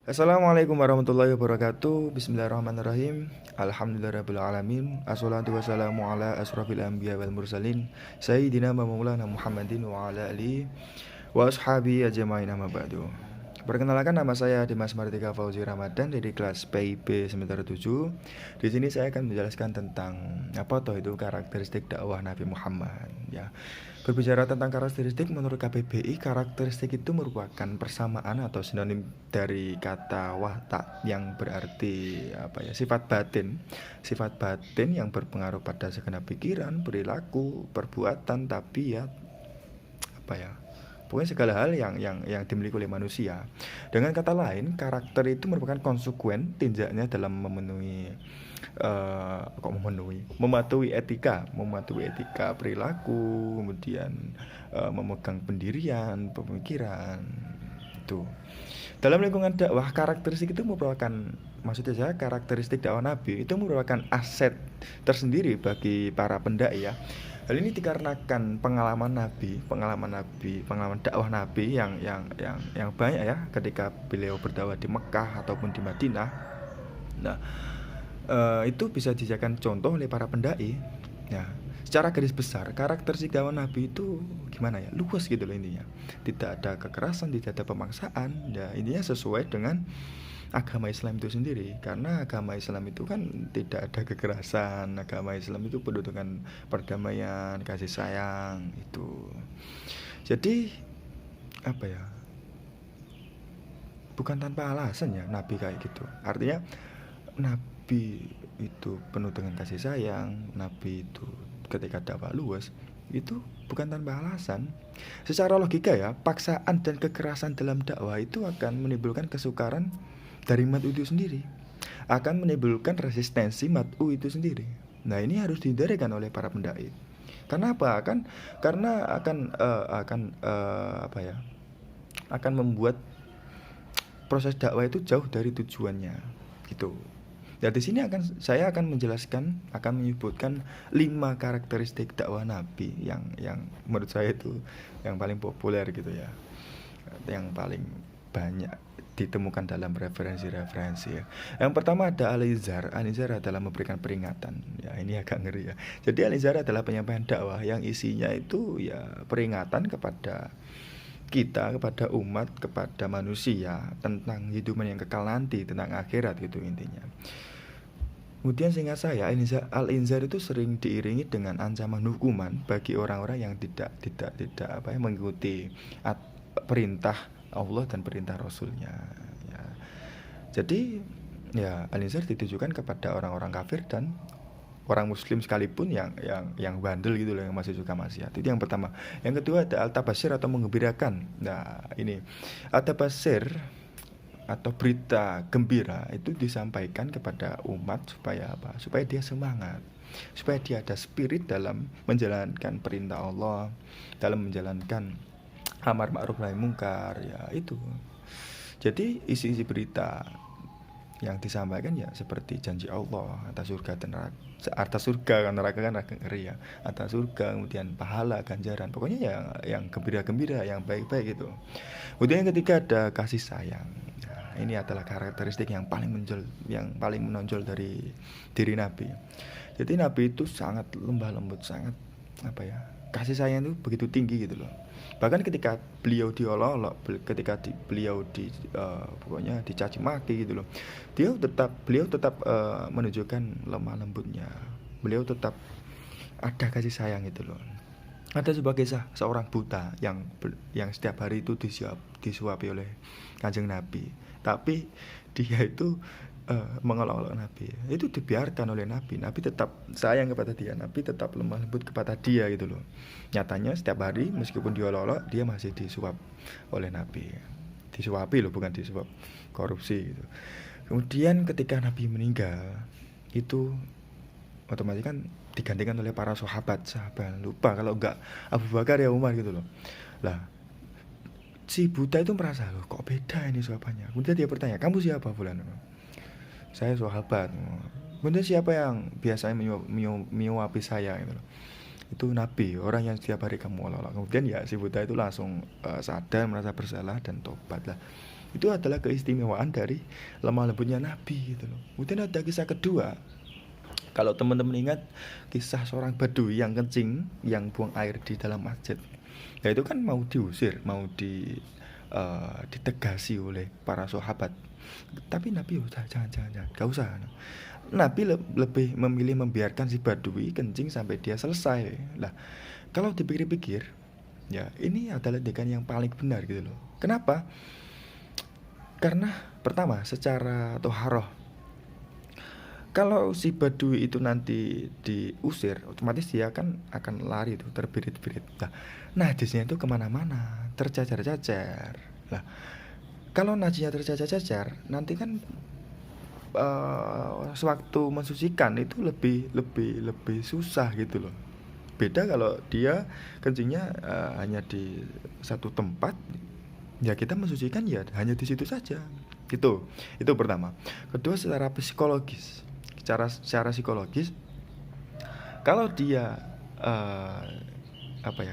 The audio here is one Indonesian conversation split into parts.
Assalamualaikum warahmatullahi wabarakatuh. Bismillahirrahmanirrahim. Alhamdulillahirabbil Assalatu wassalamu ala asrofil anbiya wal mursalin Sayyidina wa maulana Muhammadin wa ala alihi wa ashabi ajmain amma ba'du. Perkenalkan, nama saya Dimas Martika Fauzi Ramadan dari kelas PIB semester 7. Di sini saya akan menjelaskan tentang apa toh itu karakteristik dakwah Nabi Muhammad ya. Berbicara tentang karakteristik, menurut KBBI, karakteristik itu merupakan persamaan atau sinonim dari kata watak yang berarti sifat batin. Sifat batin yang berpengaruh pada segenap pikiran, perilaku, perbuatan, tapi pokoknya segala hal yang dimiliki oleh manusia. Dengan kata lain, karakter itu merupakan konsekuen tinjaknya dalam mematuhi etika perilaku, kemudian memegang pendirian, pemikiran itu. Dalam lingkungan dakwah, karakteristik itu merupakan maksudnya saya karakteristik dakwah Nabi itu merupakan aset tersendiri bagi para pendai ya. Hal ini dikarenakan pengalaman dakwah Nabi yang banyak ya ketika beliau berdakwah di Mekah ataupun di Madinah. Nah, itu bisa dijadikan contoh oleh para pendai. Nah, secara garis besar karakteristik dakwah Nabi itu gimana ya? Luas gitu loh intinya. Tidak ada kekerasan, tidak ada pemaksaan. Ya, intinya sesuai dengan agama Islam itu sendiri, karena agama Islam itu kan tidak ada kekerasan. Agama Islam itu penuh dengan perdamaian, kasih sayang itu. Jadi apa ya, bukan tanpa alasan ya Nabi kayak gitu. Artinya Nabi itu penuh dengan kasih sayang. Nabi itu ketika dakwah luas itu bukan tanpa alasan. Secara logika ya, paksaan dan kekerasan dalam dakwah itu akan menimbulkan kesukaran dari mat'u itu sendiri, akan menimbulkan resistensi mat'u itu sendiri. Nah, ini harus dihindari oleh para pendai. Karena apa? Karena akan membuat proses dakwah itu jauh dari tujuannya gitu. Ya, di sini saya akan menjelaskan, akan menyebutkan 5 karakteristik dakwah Nabi yang menurut saya itu yang paling populer gitu ya. Yang paling banyak ditemukan dalam referensi-referensi ya. Yang pertama ada Al-Izhar. Al-Izhar adalah memberikan peringatan. Ya, ini agak ngeri ya. Jadi Al-Izhar adalah penyampaian dakwah yang isinya itu ya peringatan kepada kita, kepada umat, kepada manusia tentang hidup yang kekal nanti, tentang akhirat gitu intinya. Kemudian seingat saya, Al-Inzar itu sering diiringi dengan ancaman hukuman bagi orang-orang yang tidak mengikuti perintah Allah dan perintah Rasulnya ya. Jadi ya, Al-Inzar ditujukan kepada orang-orang kafir dan orang muslim sekalipun yang bandel gitu loh, yang masih suka maksiat. Itu yang pertama. Yang kedua ada Al-Tabashir atau menggembirakan. Nah, ini Al-Tabashir atau berita gembira itu disampaikan kepada umat supaya apa? Supaya dia semangat, supaya dia ada spirit dalam menjalankan perintah Allah, dalam menjalankan amar ma'ruf nahi mungkar ya itu. Jadi isi-isi berita yang disampaikan ya seperti janji Allah atas surga dan neraka, atas surga, kan neraka kan ngeri ya, atas surga, kemudian pahala, ganjaran, pokoknya ya yang gembira-gembira, yang baik-baik gitu. Kemudian yang ketiga ada kasih sayang. Nah, ini adalah karakteristik yang paling menonjol dari diri Nabi. Jadi Nabi itu sangat lembah lembut, sangat kasih sayang itu begitu tinggi gitu loh. Bahkan ketika beliau diolok-olok, ketika beliau pokoknya dicaci maki gitu loh, beliau tetap menunjukkan lemah lembutnya. Beliau tetap ada kasih sayang gitu loh. Ada sebuah kisah seorang buta yang setiap hari itu disuapi oleh Kanjeng Nabi, tapi dia itu mengolok-olok Nabi. Itu dibiarkan oleh Nabi. Nabi tetap sayang kepada dia. Nabi tetap lemah lembut kepada dia gitu loh. Nyatanya setiap hari meskipun diolok-olok, dia masih disuap oleh Nabi. Disuapi loh, bukan disuap korupsi gitu. Kemudian ketika Nabi meninggal, itu otomatis kan digantikan oleh para sahabat. Lupa kalau enggak Abu Bakar ya Umar gitu loh. Lah, si buta itu merasa, loh kok beda ini sahabatnya. Kemudian dia bertanya, kamu siapa Fulan? Saya sahabat. Kemudian siapa yang biasanya menyuapi saya gitu loh? Itu Nabi, orang yang setiap hari kamu olok-olok. Kemudian ya si buta itu langsung sadar, merasa bersalah dan tobat lah. Itu adalah keistimewaan dari lemah lembutnya Nabi gitu loh. Kemudian ada kisah kedua. Kalau teman-teman ingat kisah seorang badui yang kencing, yang buang air di dalam masjid. Ya itu kan mau diusir, mau ditegasi oleh para sahabat. Tapi Nabi udah jangan, gak usah. Nabi lebih memilih membiarkan si badui kencing sampai dia selesai. Lah, kalau dipikir-pikir, ya ini adalah tindakan yang paling benar gitu loh. Kenapa? Karena pertama, secara toharoh, kalau si badui itu nanti diusir, otomatis dia kan akan lari tuh, terbirit-birit. Nah, najisnya itu kemana-mana, tercacar-cacar. Nah, kalau najisnya tercacar-cacar, nanti kan sewaktu mensucikan itu lebih susah gitu loh. Beda kalau dia kencingnya hanya di satu tempat, ya kita mensucikan ya hanya di situ saja. Gitu. Itu pertama. Kedua, secara psikologis. Secara psikologis, kalau dia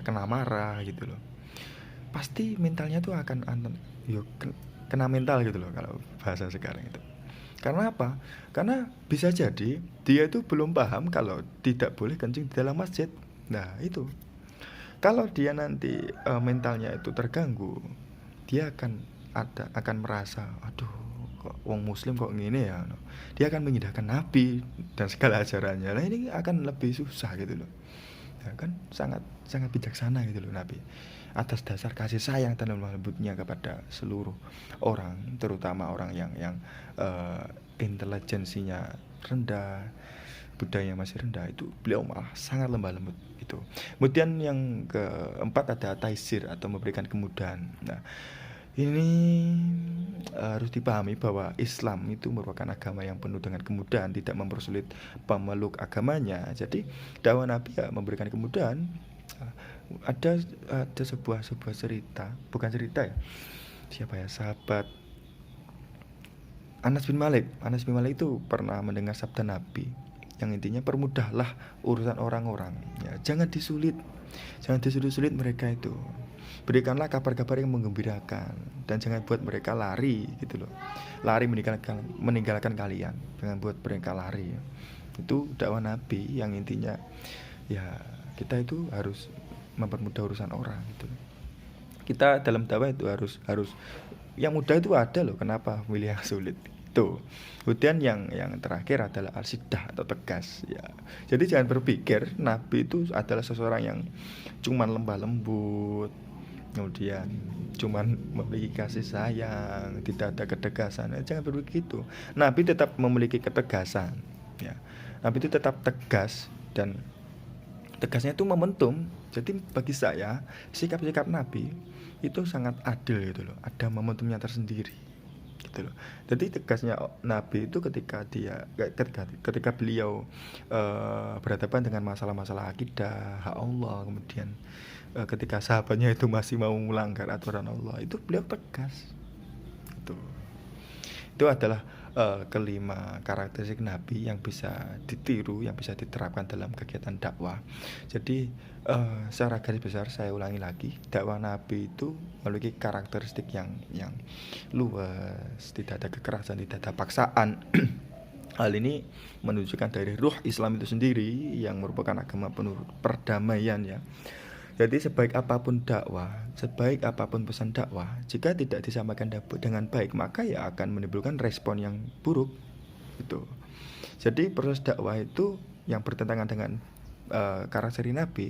kena marah gitu loh, pasti mentalnya tuh akan kena mental gitu loh kalau bahasa sekarang itu. Karena apa? Karena bisa jadi dia itu belum paham kalau tidak boleh kencing di dalam masjid. Nah itu, kalau dia nanti mentalnya itu terganggu, dia akan merasa, aduh kok wong muslim kok gini ya. Dia akan mengindahkan Nabi dan segala ajarannya. Nah ini akan lebih susah gitu loh. Ya kan sangat bijaksana gitu loh Nabi, atas dasar kasih sayang dan lemah lembutnya kepada seluruh orang, terutama orang yang intelijensinya rendah, budaya masih rendah, itu beliau malah sangat lemah lembut gitu. Kemudian yang keempat ada taisir atau memberikan kemudahan. Nah ini harus dipahami bahwa Islam itu merupakan agama yang penuh dengan kemudahan, tidak mempersulit pemeluk agamanya. Jadi dakwah Nabi ya memberikan kemudahan. Ada sebuah cerita, bukan cerita ya, siapa ya, sahabat Anas bin Malik itu pernah mendengar sabda Nabi yang intinya, permudahlah urusan orang-orang ya, jangan disulit mereka itu. Berikanlah kabar-kabar yang menggembirakan dan jangan buat mereka lari gitu loh. Lari meninggalkan kalian, jangan buat mereka lari. Itu dakwah Nabi yang intinya ya kita itu harus mempermudah urusan orang gitu. Kita dalam dakwah itu harus yang mudah itu ada loh, kenapa milih yang sulit itu. Kemudian yang terakhir adalah al-siddah atau tegas ya. Jadi jangan berpikir Nabi itu adalah seseorang yang cuman lembah lembut, kemudian cuman memiliki kasih sayang, tidak ada ketegasan. Jangan begitu. Nabi tetap memiliki ketegasan ya. Nabi itu tetap tegas, dan tegasnya itu momentum. Jadi bagi saya sikap-sikap Nabi itu sangat adil gitu loh, ada momentumnya tersendiri gitu loh. Jadi tegasnya Nabi itu ketika beliau berhadapan dengan masalah-masalah akidah, hak Allah, kemudian ketika sahabatnya itu masih mau melanggar aturan Allah, itu beliau tegas. Itu adalah kelima karakteristik Nabi yang bisa ditiru, yang bisa diterapkan dalam kegiatan dakwah. Jadi secara garis besar saya ulangi lagi, dakwah Nabi itu memiliki karakteristik yang luas, tidak ada kekerasan, tidak ada paksaan. Hal ini menunjukkan dari ruh Islam itu sendiri yang merupakan agama penuh perdamaian ya. Jadi sebaik apapun dakwah, sebaik apapun pesan dakwah, jika tidak disampaikan dengan baik, maka ya akan menimbulkan respon yang buruk gitu. Jadi proses dakwah itu yang bertentangan dengan karakter Nabi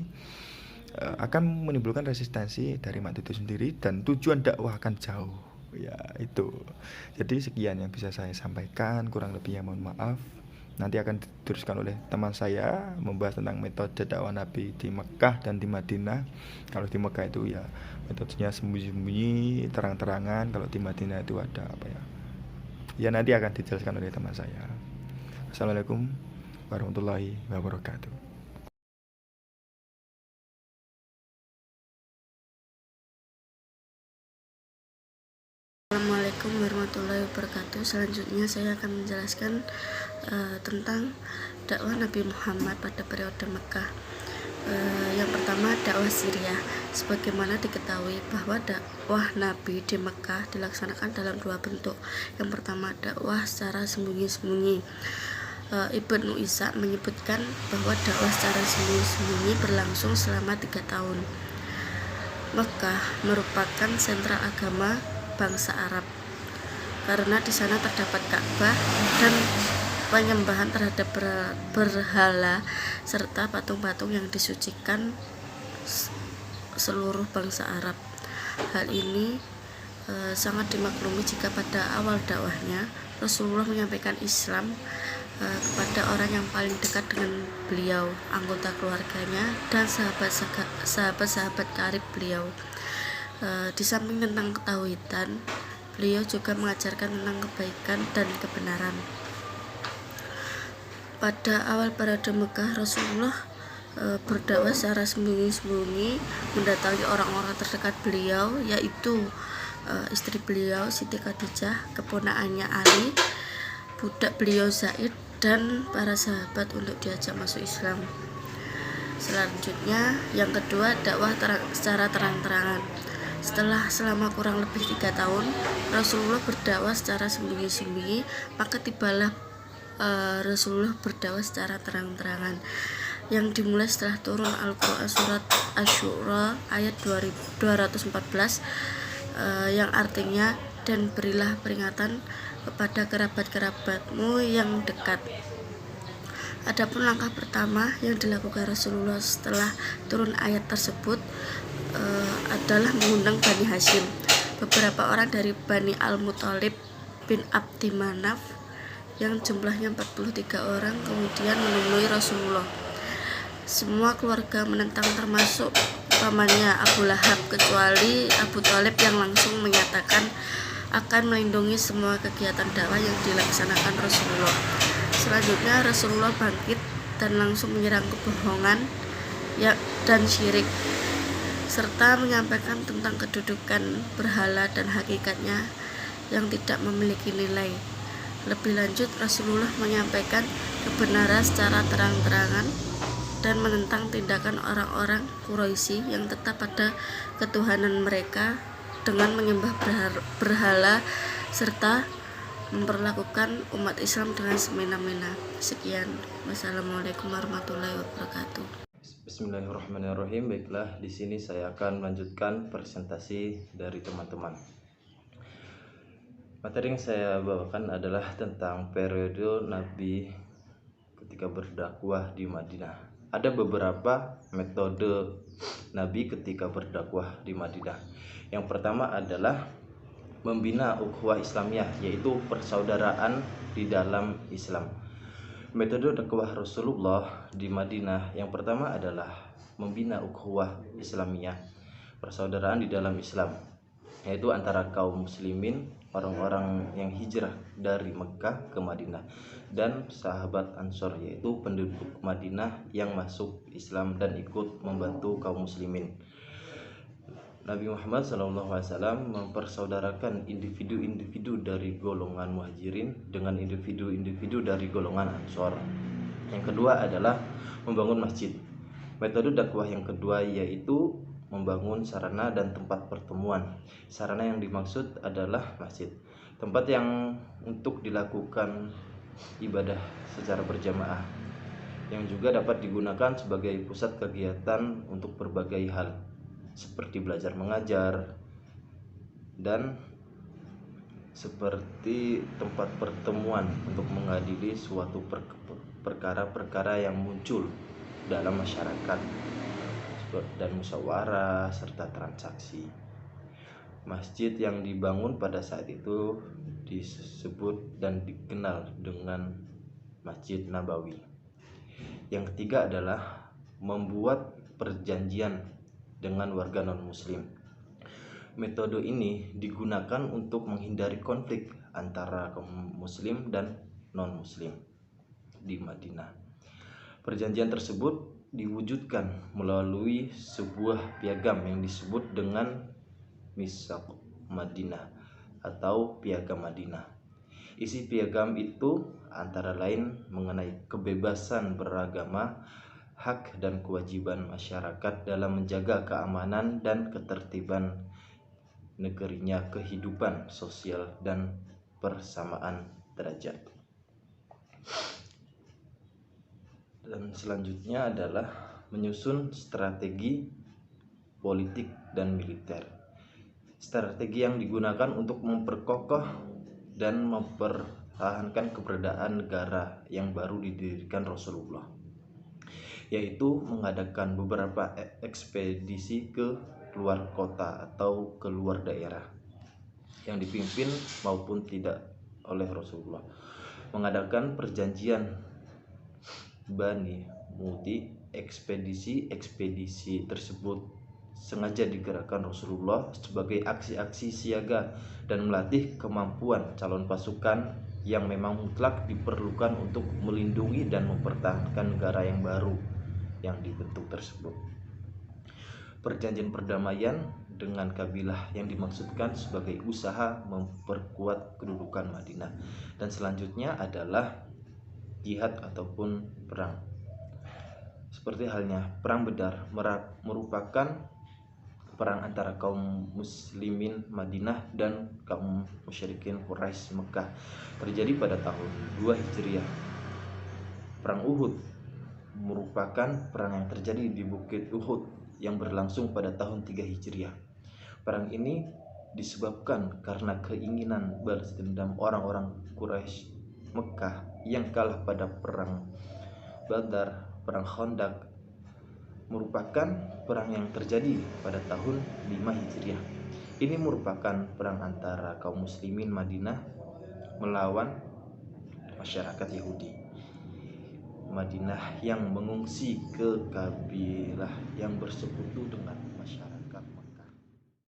akan menimbulkan resistensi dari umat itu sendiri, dan tujuan dakwah akan jauh ya itu. Jadi sekian yang bisa saya sampaikan, kurang lebihnya mohon maaf. Nanti akan diteruskan oleh teman saya membahas tentang metode dakwah Nabi di Mekah dan di Madinah. Kalau di Mekah itu ya metodenya sembunyi-sembunyi, terang-terangan. Kalau di Madinah itu ada apa ya? Ya nanti akan dijelaskan oleh teman saya. Assalamualaikum warahmatullahi wabarakatuh. Assalamualaikum warahmatullahi wabarakatuh. Selanjutnya saya akan menjelaskan tentang dakwah Nabi Muhammad pada periode Mekah. Yang pertama, dakwah Syria. Sebagaimana diketahui bahwa dakwah Nabi di Mekah dilaksanakan dalam dua bentuk. Yang pertama, dakwah secara sembunyi-sembunyi. Ibnu Ishaq menyebutkan bahwa dakwah secara sembunyi-sembunyi berlangsung selama 3 tahun. Mekah merupakan sentral agama bangsa Arab karena di sana terdapat Ka'bah dan penyembahan terhadap berhala serta patung-patung yang disucikan seluruh bangsa Arab. Hal ini sangat dimaklumi jika pada awal dakwahnya Rasulullah menyampaikan Islam kepada orang yang paling dekat dengan beliau, anggota keluarganya dan sahabat-sahabat karib beliau. Di samping tentang ketauhidan, beliau juga mengajarkan tentang kebaikan dan kebenaran. Pada awal periode Mekah, Rasulullah berdakwah secara sembunyi-sembunyi, mendatangi orang-orang terdekat beliau, yaitu istri beliau Siti Khadijah, keponakannya Ali, budak beliau Zaid, dan para sahabat untuk diajak masuk Islam. Selanjutnya, yang kedua, dakwah secara terang-terangan. Selama kurang lebih 3 tahun Rasulullah berdakwah secara sembunyi-sembunyi, maka tibalah Rasulullah berdakwah secara terang-terangan yang dimulai setelah turun Al-Quran surat Asy-Syura ayat 214 yang artinya, dan berilah peringatan kepada kerabat-kerabatmu yang dekat. Adapun langkah pertama yang dilakukan Rasulullah setelah turun ayat tersebut adalah mengundang Bani Hashim. Beberapa orang dari Bani Al-Muthalib bin Abdi Manaf yang jumlahnya 43 orang kemudian menemui Rasulullah. Semua keluarga menentang, termasuk pamannya Abu Lahab, kecuali Abu Thalib yang langsung menyatakan akan melindungi semua kegiatan dakwah yang dilaksanakan Rasulullah. Selanjutnya Rasulullah bangkit dan langsung menyerang kebohongan dan syirik, serta menyampaikan tentang kedudukan berhala dan hakikatnya yang tidak memiliki nilai. Lebih lanjut, Rasulullah menyampaikan kebenaran secara terang-terangan dan menentang tindakan orang-orang Quraisy yang tetap pada ketuhanan mereka dengan menyembah berhala serta memperlakukan umat Islam dengan semena-mena. Sekian. Wassalamualaikum warahmatullahi wabarakatuh. Bismillahirrahmanirrahim. Baiklah, di sini saya akan melanjutkan presentasi dari teman-teman. Materi yang saya bawakan adalah tentang periode Nabi ketika berdakwah di Madinah. Ada beberapa metode Nabi ketika berdakwah di Madinah. Yang pertama adalah membina ukhuwah Islamiyah, yaitu persaudaraan di dalam Islam. Metode dakwah Rasulullah di Madinah yang pertama adalah membina ukhuwah Islamiyah, persaudaraan di dalam Islam, yaitu antara kaum muslimin, orang-orang yang hijrah dari Mekah ke Madinah, dan sahabat Ansor, yaitu penduduk Madinah yang masuk Islam dan ikut membantu kaum muslimin. Nabi Muhammad SAW mempersaudarakan individu-individu dari golongan muhajirin dengan individu-individu dari golongan Ansor. Yang kedua adalah membangun masjid. Metode dakwah yang kedua yaitu membangun sarana dan tempat pertemuan. Sarana yang dimaksud adalah masjid, tempat yang untuk dilakukan ibadah secara berjamaah, yang juga dapat digunakan sebagai pusat kegiatan untuk berbagai hal, seperti belajar mengajar dan seperti tempat pertemuan untuk mengadili suatu perkara-perkara yang muncul dalam masyarakat, dan musyawarah serta transaksi. Masjid yang dibangun pada saat itu disebut dan dikenal dengan Masjid Nabawi. Yang ketiga adalah membuat perjanjian dengan warga non-muslim. Metode ini digunakan untuk menghindari konflik antara kaum muslim dan non-muslim di Madinah. Perjanjian tersebut diwujudkan melalui sebuah piagam yang disebut dengan Mitsaq Madinah atau Piagam Madinah. Isi piagam itu antara lain mengenai kebebasan beragama, hak dan kewajiban masyarakat dalam menjaga keamanan dan ketertiban negerinya, kehidupan sosial dan persamaan derajat. Dan selanjutnya adalah menyusun strategi politik dan militer. Strategi yang digunakan untuk memperkokoh dan mempertahankan keberadaan negara yang baru didirikan Rasulullah, yaitu mengadakan beberapa ekspedisi ke luar kota atau ke luar daerah yang dipimpin maupun tidak oleh Rasulullah, mengadakan perjanjian Bani Muti. Ekspedisi tersebut sengaja digerakkan Rasulullah sebagai aksi-aksi siaga dan melatih kemampuan calon pasukan yang memang mutlak diperlukan untuk melindungi dan mempertahankan negara yang baru yang dibentuk tersebut. Perjanjian perdamaian dengan kabilah yang dimaksudkan sebagai usaha memperkuat kedudukan Madinah. Dan selanjutnya adalah jihad ataupun perang. Seperti halnya perang Badar merupakan perang antara kaum muslimin Madinah dan kaum musyrikin Quraisy Mekah, terjadi pada tahun 2 Hijriah. Perang Uhud merupakan perang yang terjadi di Bukit Uhud yang berlangsung pada tahun 3 Hijriah. Perang ini disebabkan karena keinginan balas dendam orang-orang Quraisy Mekah yang kalah pada perang Badar. Perang Khandaq merupakan perang yang terjadi pada tahun 5 Hijriah. Ini merupakan perang antara kaum muslimin Madinah melawan masyarakat Yahudi Madinah yang mengungsi ke kabilah yang bersekutu dengan